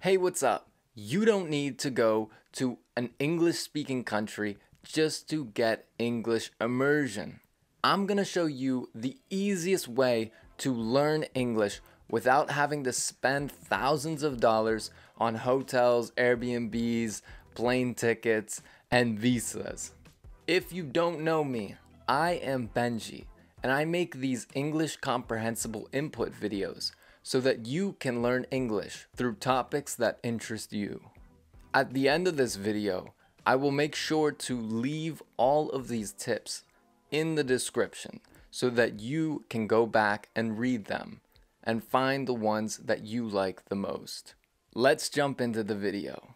Hey, what's up? You don't need to go to an English-speaking country just to get English immersion. I'm gonna show you the easiest way to learn English without having to spend thousands of dollars on hotels, Airbnbs, plane tickets, and visas. If you don't know me, I am Benji, and I make these English Comprehensible Input videos so that you can learn English through topics that interest you. At the end of this video, I will make sure to leave all of these tips in the description so that you can go back and read them and find the ones that you like the most. Let's jump into the video.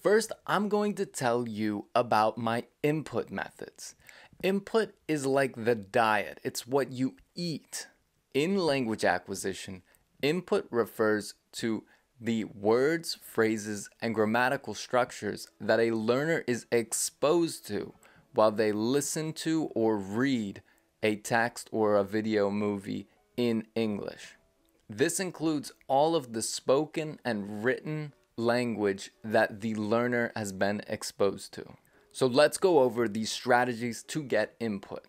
First, I'm going to tell you about my input methods. Input is like the diet. It's what you eat. In language acquisition, input refers to the words, phrases, and grammatical structures that a learner is exposed to while they listen to or read a text or a video movie in English. This includes all of the spoken and written language that the learner has been exposed to. So let's go over these strategies to get input.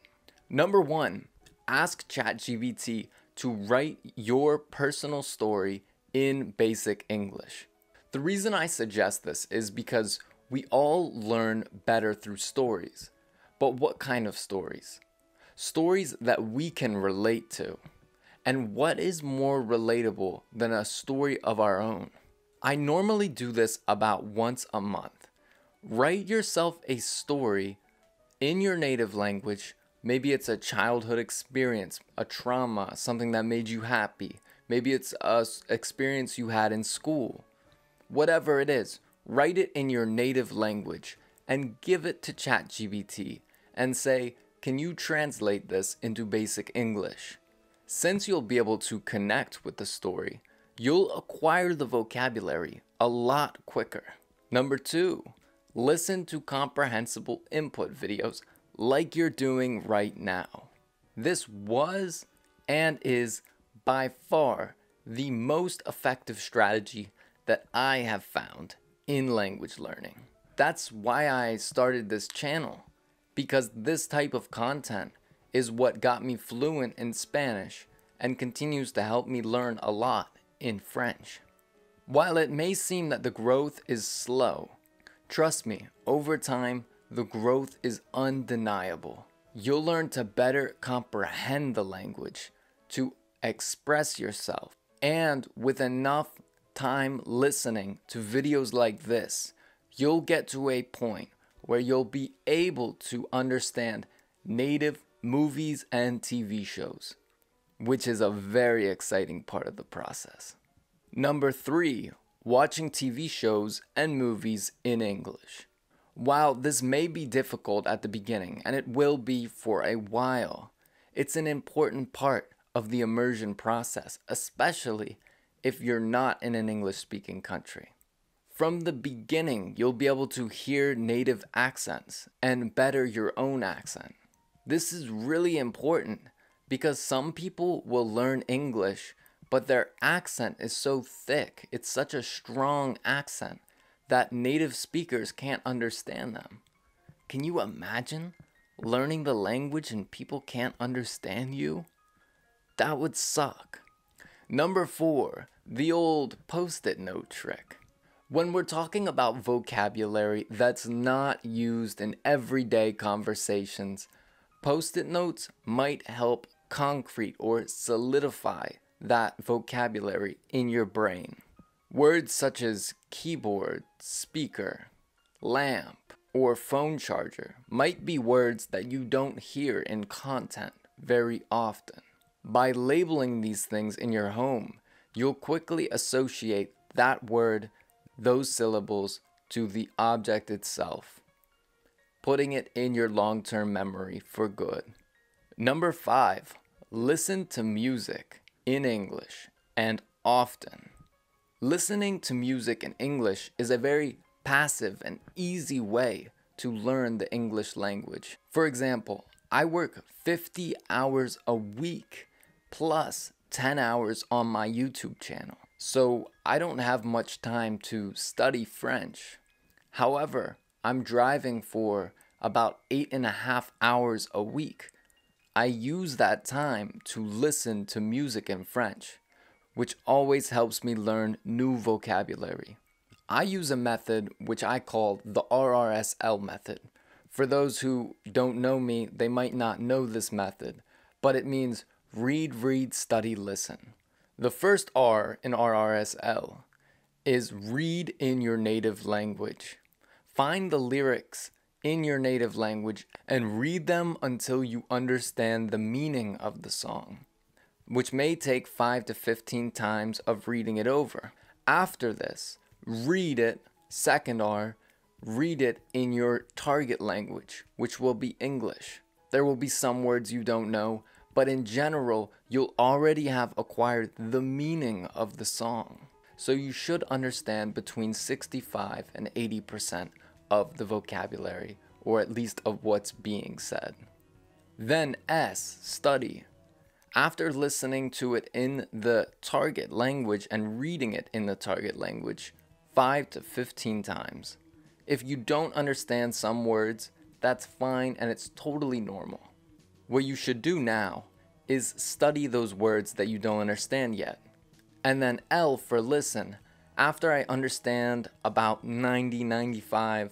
Number 1, ask ChatGPT to write your personal story in basic English. The reason I suggest this is because we all learn better through stories. But what kind of stories? Stories that we can relate to. And what is more relatable than a story of our own? I normally do this about once a month. Write yourself a story in your native language. Maybe it's a childhood experience, a trauma, something that made you happy. Maybe it's an experience you had in school. Whatever it is, write it in your native language and give it to ChatGPT and say, can you translate this into basic English? Since you'll be able to connect with the story, you'll acquire the vocabulary a lot quicker. Number 2, listen to comprehensible input videos like you're doing right now. This was and is by far the most effective strategy that I have found in language learning. That's why I started this channel, because this type of content is what got me fluent in Spanish and continues to help me learn a lot in French. While it may seem that the growth is slow, trust me, over time, the growth is undeniable. You'll learn to better comprehend the language, to express yourself, and with enough time listening to videos like this, you'll get to a point where you'll be able to understand native movies and TV shows, which is a very exciting part of the process. Number 3, watching TV shows and movies in English. While this may be difficult at the beginning, and it will be for a while, it's an important part of the immersion process, especially if you're not in an English-speaking country. From the beginning, you'll be able to hear native accents and better your own accent. This is really important because some people will learn English, but their accent is so thick, it's such a strong accent, that native speakers can't understand them. Can you imagine learning the language and people can't understand you? That would suck. Number 4, the old post-it note trick. When we're talking about vocabulary that's not used in everyday conversations, post-it notes might help concrete or solidify that vocabulary in your brain. Words such as keyboard, speaker, lamp, or phone charger might be words that you don't hear in content very often. By labeling these things in your home, you'll quickly associate that word, those syllables, to the object itself, putting it in your long-term memory for good. Number 5, listen to music in English and often. Listening to music in English is a very passive and easy way to learn the English language. For example, I work 50 hours a week plus 10 hours on my YouTube channel. so I don't have much time to study French. However, I'm driving for about 8.5 hours a week. I use that time to listen to music in French, which always helps me learn new vocabulary. I use a method which I call the RRSL method. For those who don't know me, they might not know this method, but it means read, study, listen. The first R in RRSL is read in your native language. Find the lyrics in your native language and read them until you understand the meaning of the song, which may take 5 to 15 times of reading it over. After this, read it, second R, read it in your target language, which will be English. There will be some words you don't know, but in general, you'll already have acquired the meaning of the song. So you should understand between 65 and 80% of the vocabulary, or at least of what's being said. Then S, study. After listening to it in the target language and reading it in the target language 5 to 15 times. If you don't understand some words, that's fine and it's totally normal. What you should do now is study those words that you don't understand yet. And then L for listen. After I understand about 95%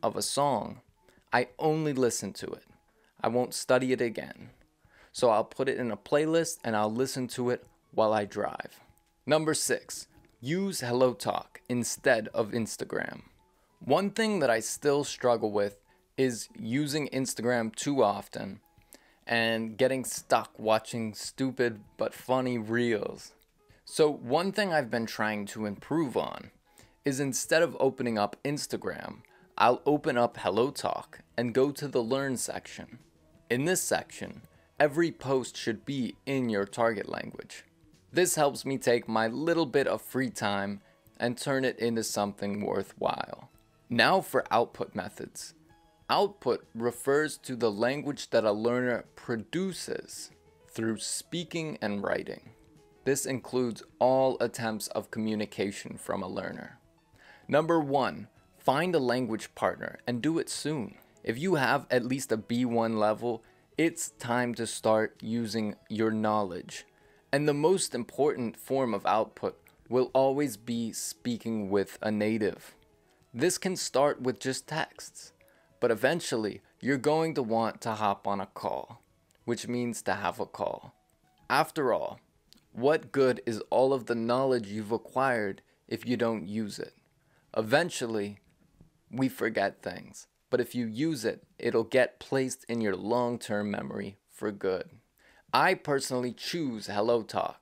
of a song, I only listen to it. I won't study it again. So I'll put it in a playlist and I'll listen to it while I drive. Number 6, use HelloTalk instead of Instagram. One thing that I still struggle with is using Instagram too often and getting stuck watching stupid but funny reels. So one thing I've been trying to improve on is instead of opening up Instagram, I'll open up HelloTalk and go to the Learn section. In this section, every post should be in your target language. This helps me take my little bit of free time and turn it into something worthwhile. Now for output methods. Output refers to the language that a learner produces through speaking and writing. This includes all attempts of communication from a learner. Number 1, find a language partner and do it soon. If you have at least a B1 level, it's time to start using your knowledge. And the most important form of output will always be speaking with a native. This can start with just texts, but eventually you're going to want to hop on a call, which means to have a call. After all, what good is all of the knowledge you've acquired if you don't use it? Eventually, we forget things, but if you use it, it'll get placed in your long-term memory for good. I personally choose HelloTalk,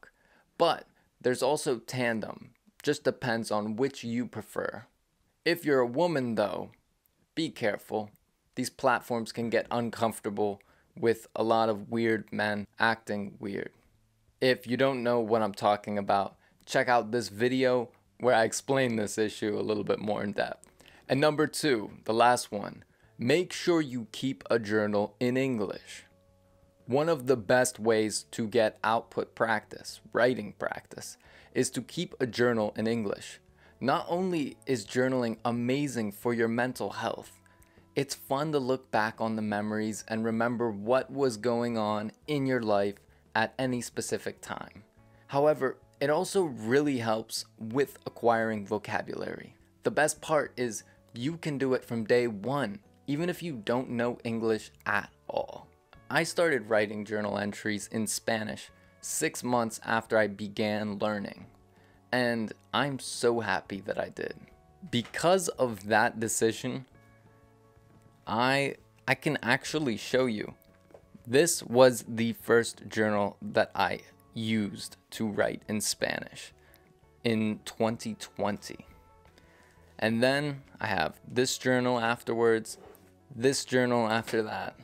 but there's also Tandem. Just depends on which you prefer. If you're a woman though, be careful. These platforms can get uncomfortable with a lot of weird men acting weird. If you don't know what I'm talking about, check out this video where I explain this issue a little bit more in depth. And number 2, the last one, make sure you keep a journal in English. One of the best ways to get output practice, writing practice, is to keep a journal in English. Not only is journaling amazing for your mental health, it's fun to look back on the memories and remember what was going on in your life at any specific time. However, it also really helps with acquiring vocabulary. The best part is you can do it from day 1, even if you don't know English at all. I started writing journal entries in Spanish 6 months after I began learning, and I'm so happy that I did. Because of that decision, I can actually show you. This was the first journal that I used to write in Spanish in 2020. And then I have this journal afterwards, this journal after that,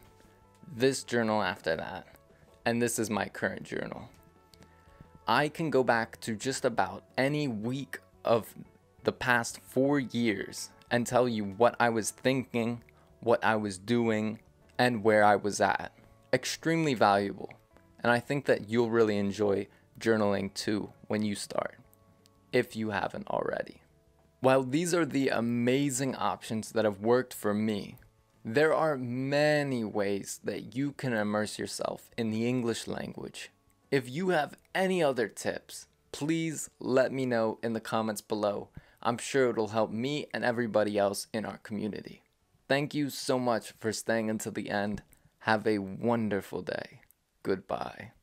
this journal after that, and this is my current journal. I can go back to just about any week of the past 4 years and tell you what I was thinking, what I was doing, and where I was at. Extremely valuable, and I think that you'll really enjoy journaling too when you start. if you haven't already. While these are the amazing options that have worked for me, there are many ways that you can immerse yourself in the English language. If you have any other tips, please let me know in the comments below. I'm sure it'll help me and everybody else in our community. Thank you so much for staying until the end. Have a wonderful day. Goodbye.